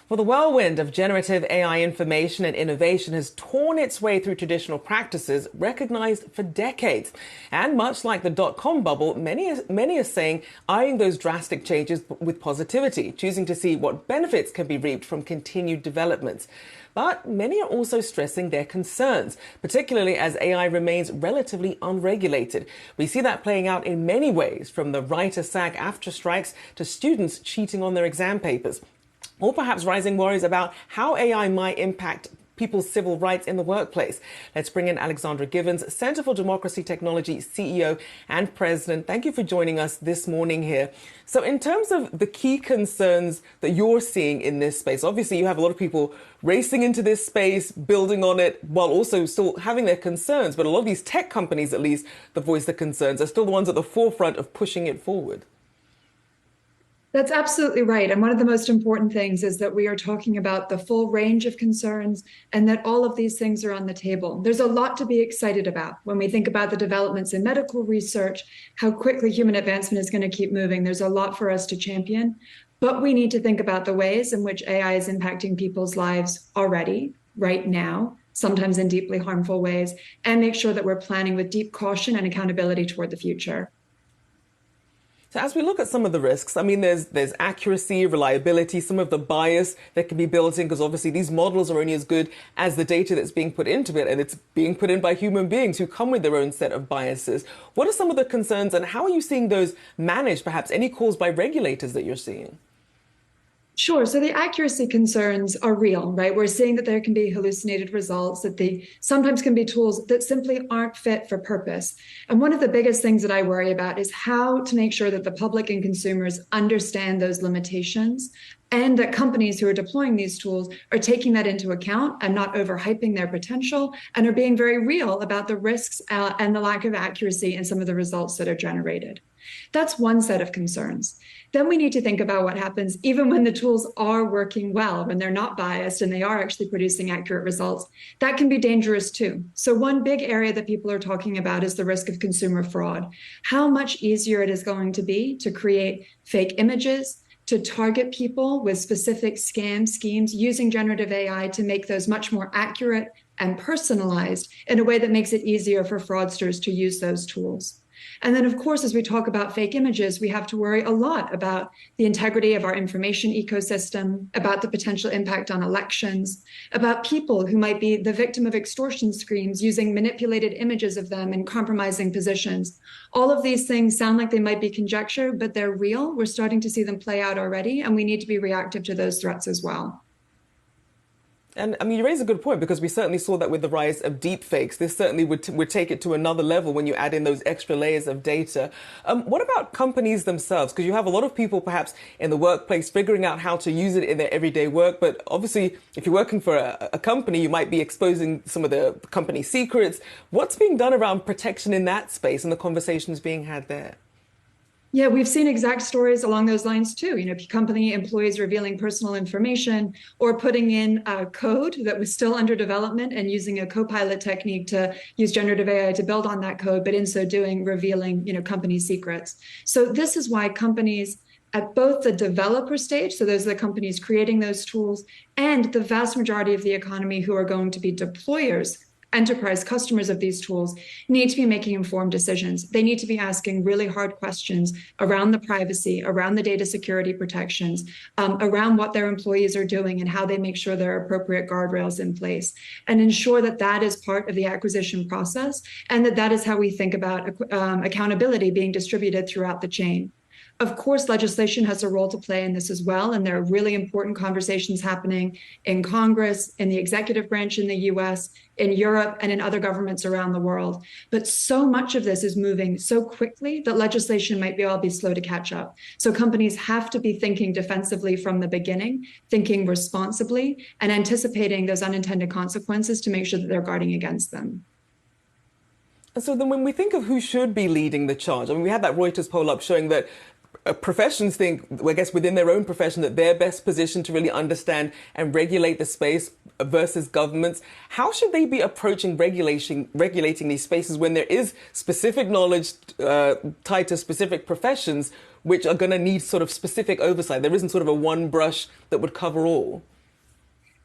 Well, the whirlwind of generative AI information and innovation has torn its way through traditional practices recognized for decades. And much like the dot-com bubble, many are saying eyeing those drastic changes with positivity, choosing to see what benefits can be reaped from continued developments. But many are also stressing their concerns, particularly as AI remains relatively unregulated. We see that playing out in many ways, from the writer-SAG-AFTRA strikes to students cheating on their exam papers, or perhaps rising worries about how AI might impact people's civil rights in the workplace. Let's bring in Alexandra Givens, Center for Democracy Technology CEO and President. Thank you for joining us this morning here. So in terms of the key concerns that you're seeing in this space, obviously you have a lot of people racing into this space, building on it, while also still having their concerns. But a lot of these tech companies, at least, that voice the concerns, are still the ones at the forefront of pushing it forward. That's absolutely right. And one of the most important things is that we are talking about the full range of concerns and that all of these things are on the table. There's a lot to be excited about when we think about the developments in medical research, how quickly human advancement is going to keep moving. There's a lot for us to champion, but we need to think about the ways in which AI is impacting people's lives already, right now, sometimes in deeply harmful ways, and make sure that we're planning with deep caution and accountability toward the future. So as we look at some of the risks, I mean, there's accuracy, reliability, some of the bias that can be built in, because obviously these models are only as good as the data that's being put into it, and it's being put in by human beings who come with their own set of biases. What are some of the concerns, and how are you seeing those managed, perhaps any calls by regulators that you're seeing? Sure. So the accuracy concerns are real, right? We're seeing that there can be hallucinated results, that they sometimes can be tools that simply aren't fit for purpose. And one of the biggest things that I worry about is how to make sure that the public and consumers understand those limitations, and that companies who are deploying these tools are taking that into account and not overhyping their potential, and are being very real about the risks and the lack of accuracy in some of the results that are generated. That's one set of concerns. Then we need to think about what happens even when the tools are working well, when they're not biased and they are actually producing accurate results. That can be dangerous too. So one big area that people are talking about is the risk of consumer fraud. How much easier it is going to be to create fake images, to target people with specific scam schemes using generative AI to make those much more accurate and personalized in a way that makes it easier for fraudsters to use those tools. And then, of course, as we talk about fake images, we have to worry a lot about the integrity of our information ecosystem, about the potential impact on elections, about people who might be the victim of extortion schemes using manipulated images of them in compromising positions. All of these things sound like they might be conjecture, but they're real. We're starting to see them play out already, and we need to be reactive to those threats as well. And I mean, you raise a good point, because we certainly saw that with the rise of deepfakes. This certainly would take it to another level when you add in those extra layers of data. What about companies themselves? Because you have a lot of people perhaps in the workplace figuring out how to use it in their everyday work. But obviously, if you're working for a company, you might be exposing some of the company secrets. What's being done around protection in that space and the conversations being had there? Yeah, we've seen exact stories along those lines too. Company employees revealing personal information or putting in a code that was still under development and using a co-pilot technique to use generative AI to build on that code, but in so doing, revealing, company secrets. So this is why companies at both the developer stage, so those are the companies creating those tools, and the vast majority of the economy who are going to be deployers, enterprise customers of these tools, need to be making informed decisions. They need to be asking really hard questions around the privacy, around the data security protections, around what their employees are doing and how they make sure there are appropriate guardrails in place, and ensure that that is part of the acquisition process, and that is how we think about accountability being distributed throughout the chain. Of course, legislation has a role to play in this as well, and there are really important conversations happening in Congress, in the executive branch in the US, in Europe, and in other governments around the world. But so much of this is moving so quickly that legislation might be slow to catch up. So companies have to be thinking defensively from the beginning, thinking responsibly, and anticipating those unintended consequences to make sure that they're guarding against them. So then when we think of who should be leading the charge, I mean, we had that Reuters poll up showing that professions think, I guess, within their own profession, that they're best positioned to really understand and regulate the space versus governments. How should they be approaching regulating these spaces when there is specific knowledge tied to specific professions which are going to need sort of specific oversight? There isn't sort of a one brush that would cover all.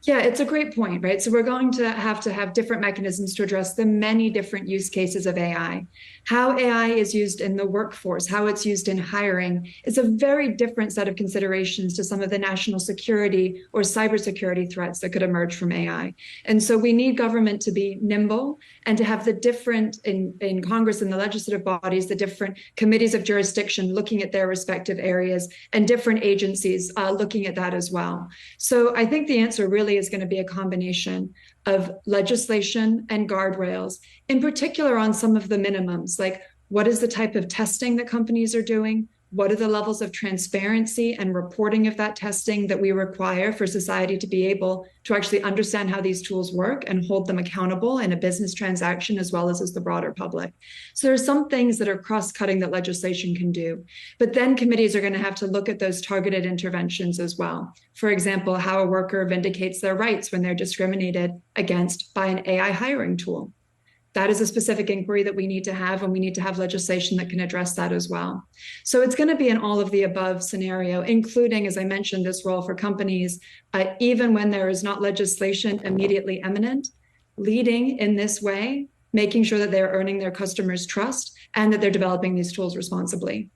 Yeah, it's a great point, right? So we're going to have different mechanisms to address the many different use cases of AI. How AI is used in the workforce, how it's used in hiring is a very different set of considerations to some of the national security or cybersecurity threats that could emerge from AI. And so we need government to be nimble and to have the different in Congress and the legislative bodies, the different committees of jurisdiction looking at their respective areas and different agencies looking at that as well. So I think the answer really is going to be a combination of legislation and guardrails, in particular on some of the minimums, like what is the type of testing that companies are doing? What are the levels of transparency and reporting of that testing that we require for society to be able to actually understand how these tools work and hold them accountable in a business transaction as well as the broader public? So there are some things that are cross-cutting that legislation can do, but then committees are going to have to look at those targeted interventions as well. For example, how a worker vindicates their rights when they're discriminated against by an AI hiring tool. That is a specific inquiry that we need to have, and we need to have legislation that can address that as well. So it's going to be an all of the above scenario, including, as I mentioned, this role for companies, even when there is not legislation immediately imminent, leading in this way, making sure that they're earning their customers' trust and that they're developing these tools responsibly.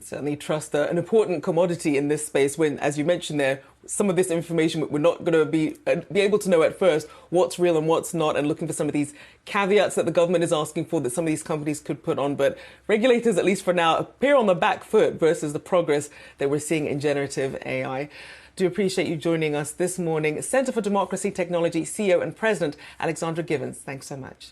Certainly trust an important commodity in this space when, as you mentioned there, some of this information we're not going to be able to know at first what's real and what's not, and looking for some of these caveats that the government is asking for that some of these companies could put on. But regulators, at least for now, appear on the back foot versus the progress that we're seeing in generative AI. Do appreciate you joining us this morning. Centre for Democracy Technology CEO and President Alexandra Givens, thanks so much.